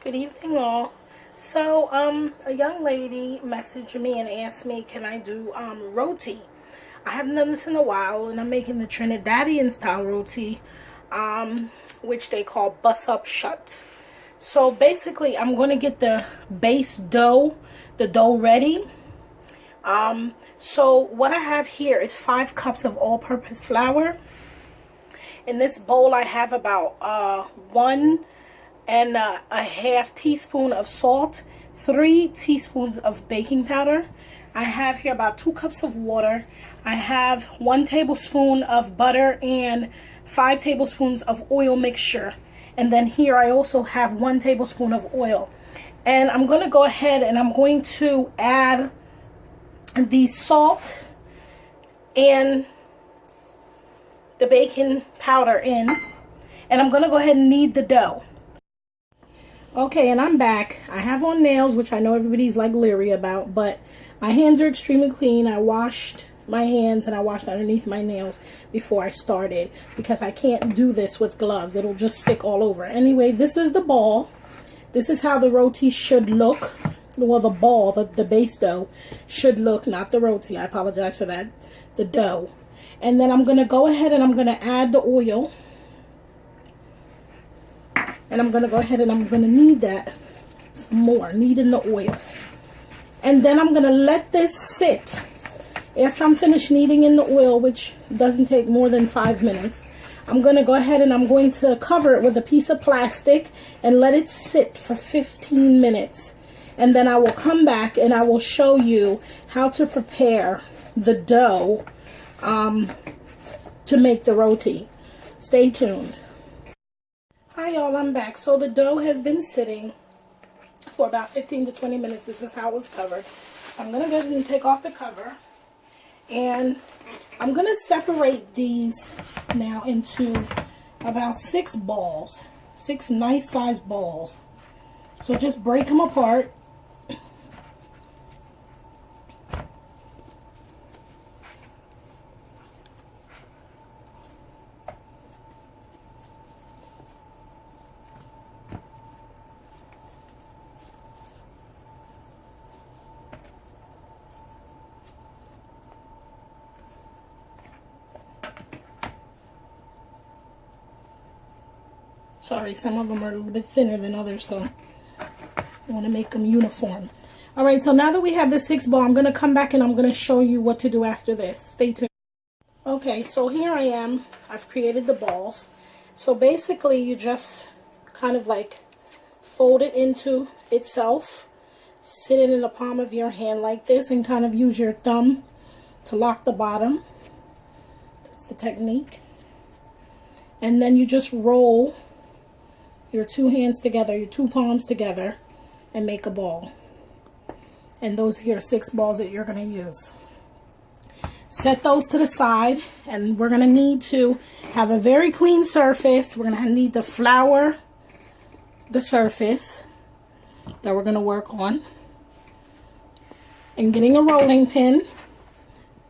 Good evening, all. So, a young lady messaged me and asked me, can I do, roti? I haven't done this in a while, and I'm making the Trinidadian style roti, which they call bus up shut. So, basically, I'm going to get the base dough, the dough ready. So what I have here is 5 cups of all-purpose flour. In this bowl, I have about 1.5 teaspoon of salt, 3 teaspoons of baking powder. I have here about 2 cups of water. I have 1 tablespoon of butter and 5 tablespoons of oil mixture. And then here I also have 1 tablespoon of oil. And I'm going to go ahead and I'm going to add the salt and the baking powder in, and I'm gonna go ahead and knead the dough. Okay, and I'm back. I have on nails, which I know everybody's like leery about, but my hands are extremely clean. I washed my hands and I washed underneath my nails before I started because I can't do this with gloves. It'll just stick all over. Anyway, this is the ball. This is how the roti should look. Well, the ball, the base dough should look, not the roti. I apologize for that. The dough. And then I'm going to go ahead and I'm going to add the oil. And I'm going to go ahead and I'm going to knead that some more. Knead in the oil. And then I'm going to let this sit. After I'm finished kneading in the oil, which doesn't take more than 5 minutes, I'm going to go ahead and I'm going to cover it with a piece of plastic and let it sit for 15 minutes. And then I will come back and I will show you how to prepare the dough to make the roti. Stay tuned. Hi y'all, I'm back. So the dough has been sitting for about 15 to 20 minutes. This is how it was covered. So I'm going to go ahead and take off the cover. And I'm going to separate these now into about 6 balls. 6 nice sized balls. So just break them apart. Sorry, some of them are a little bit thinner than others, so I want to make them uniform. Alright, so now that we have the 6 ball, I'm going to come back and I'm going to show you what to do after this. Stay tuned. Okay, so here I am. I've created the balls. So basically, you just kind of like fold it into itself. Sit it in the palm of your hand like this and kind of use your thumb to lock the bottom. That's the technique. And then you just roll your 2 hands together, your 2 palms together, and make a ball. And those here are 6 balls that you're going to use. Set those to the side, and we're going to need to have a very clean surface. We're going to need to flour the surface that we're going to work on. And getting a rolling pin,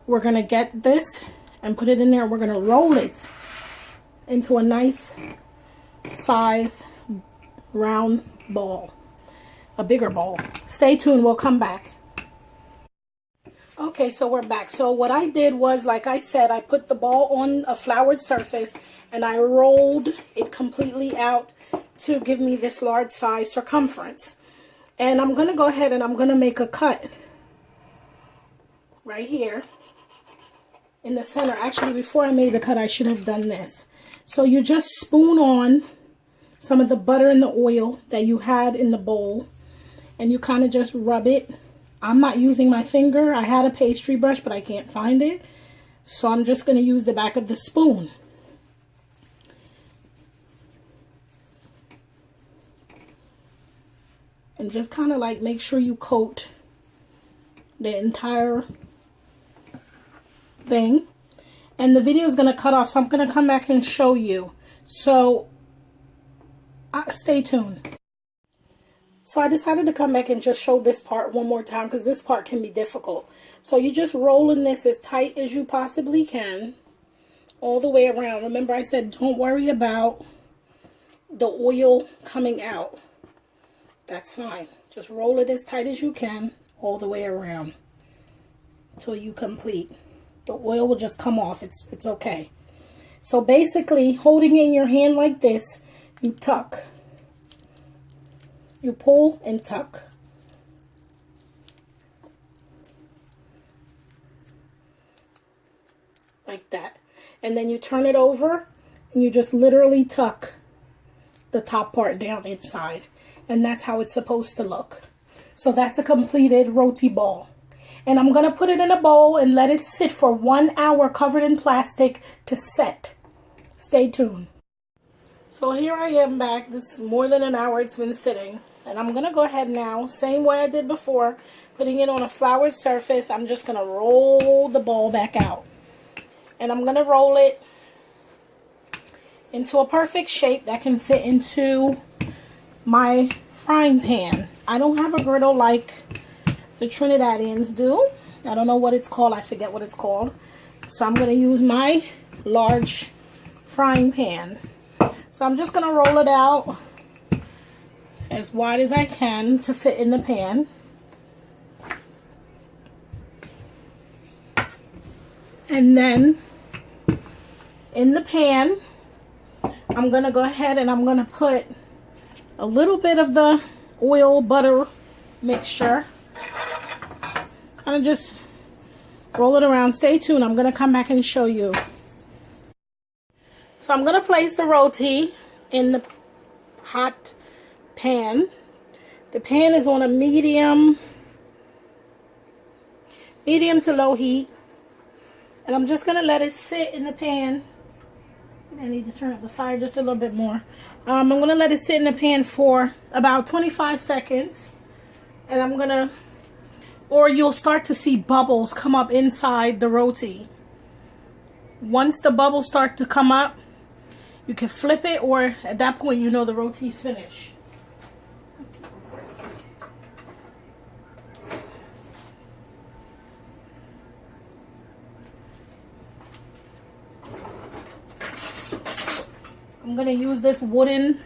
we're going to get this and put it in there. We're going to roll it into a nice size round ball, a bigger ball. Stay tuned, we'll come back. Okay, so we're back. So what I did was, like I said, I put the ball on a floured surface and I rolled it completely out to give me this large size circumference. And I'm going to go ahead and I'm going to make a cut right here in the center. Actually, before I made the cut, I should have done this. So you just spoon on some of the butter and the oil that you had in the bowl, and you kind of just rub it. I'm not using my finger. I had a pastry brush, but I can't find it. So I'm just going to use the back of the spoon. And just kind of like make sure you coat the entire thing. And the video is going to cut off, so I'm going to come back and show you. So stay tuned. So I decided to come back and just show this part one more time because this part can be difficult. So you just roll in this as tight as you possibly can all the way around. Remember I said don't worry about the oil coming out. that's fine. Just roll it as tight as you can all the way around till you complete. The oil will just come off. It's okay. So basically, holding in your hand like this, you tuck. You pull and tuck. Like that. And then you turn it over and you just literally tuck the top part down inside. And that's how it's supposed to look. So that's a completed roti ball. And I'm going to put it in a bowl and let it sit for 1 hour covered in plastic to set. Stay tuned. So here I am back. This is more than an hour it's been sitting. And I'm going to go ahead now, same way I did before, putting it on a floured surface. I'm just going to roll the ball back out. And I'm going to roll it into a perfect shape that can fit into my frying pan. I don't have a griddle like the Trinidadians do. I don't know what it's called. I forget what it's called. So I'm going to use my large frying pan. So I'm just going to roll it out as wide as I can to fit in the pan. And then in the pan, I'm going to go ahead and I'm going to put a little bit of the oil butter mixture. Kind of just roll it around. Stay tuned. I'm going to come back and show you. So I'm going to place the roti in the hot pan. The pan is on a medium to low heat. And I'm just going to let it sit in the pan. I need to turn up the fire just a little bit more. I'm going to let it sit in the pan for about 25 seconds. And I'm going to, or you'll start to see bubbles come up inside the roti. Once the bubbles start to come up, you can flip it, or at that point you know the roti's finished. I'm going to use this wooden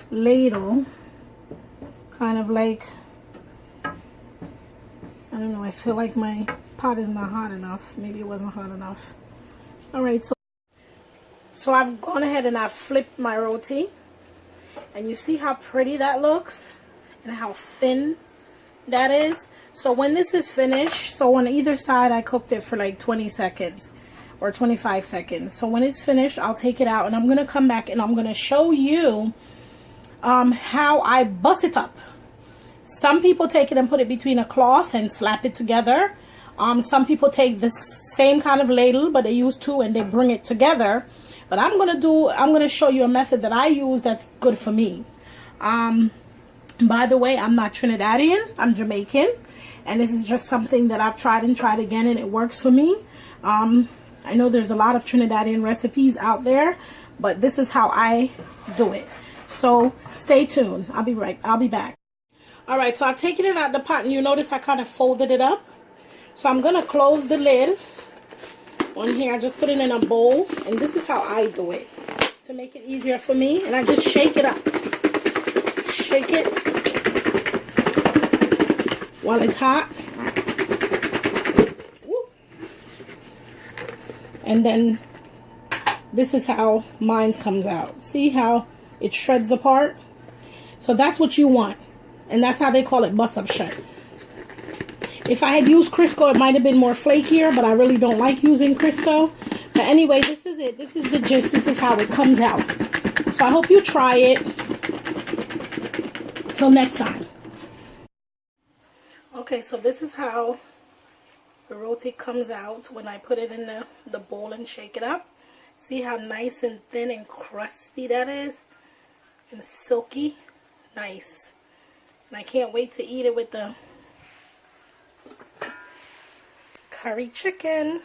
ladle, kind of like, I don't know, I feel like my pot is not hot enough. Maybe it wasn't hot enough. Alright, so I've gone ahead and I've flipped my roti. And you see how pretty that looks? And how thin that is? So when this is finished, so on either side I cooked it for like 20 seconds. Or 25 seconds. So when it's finished, I'll take it out and I'm going to come back and I'm going to show you how I bust it up. Some people take it and put it between a cloth and slap it together. Some people take the same kind of ladle, but they use two and they bring it together. But I'm going to show you a method that I use that's good for me. By the way, I'm not Trinidadian, I'm Jamaican. And this is just something that I've tried and tried again and it works for me. I know there's a lot of Trinidadian recipes out there, but this is how I do it. So stay tuned. I'll be back. Alright, so I've taken it out the pot and you notice I kind of folded it up. So I'm going to close the lid on here. I just put it in a bowl and this is how I do it to make it easier for me. And I just shake it up. Shake it while it's hot. And then this is how mine comes out. See how it shreds apart? So that's what you want. And that's how they call it bust up shut. If I had used Crisco, it might have been more flakier, but I really don't like using Crisco. But anyway, this is it. This is the gist. This is how it comes out. So I hope you try it. Till next time. Okay, so this is how the roti comes out when I put it in the bowl and shake it up. See how nice and thin and crusty that is? And silky. Nice. And I can't wait to eat it with the curry chicken.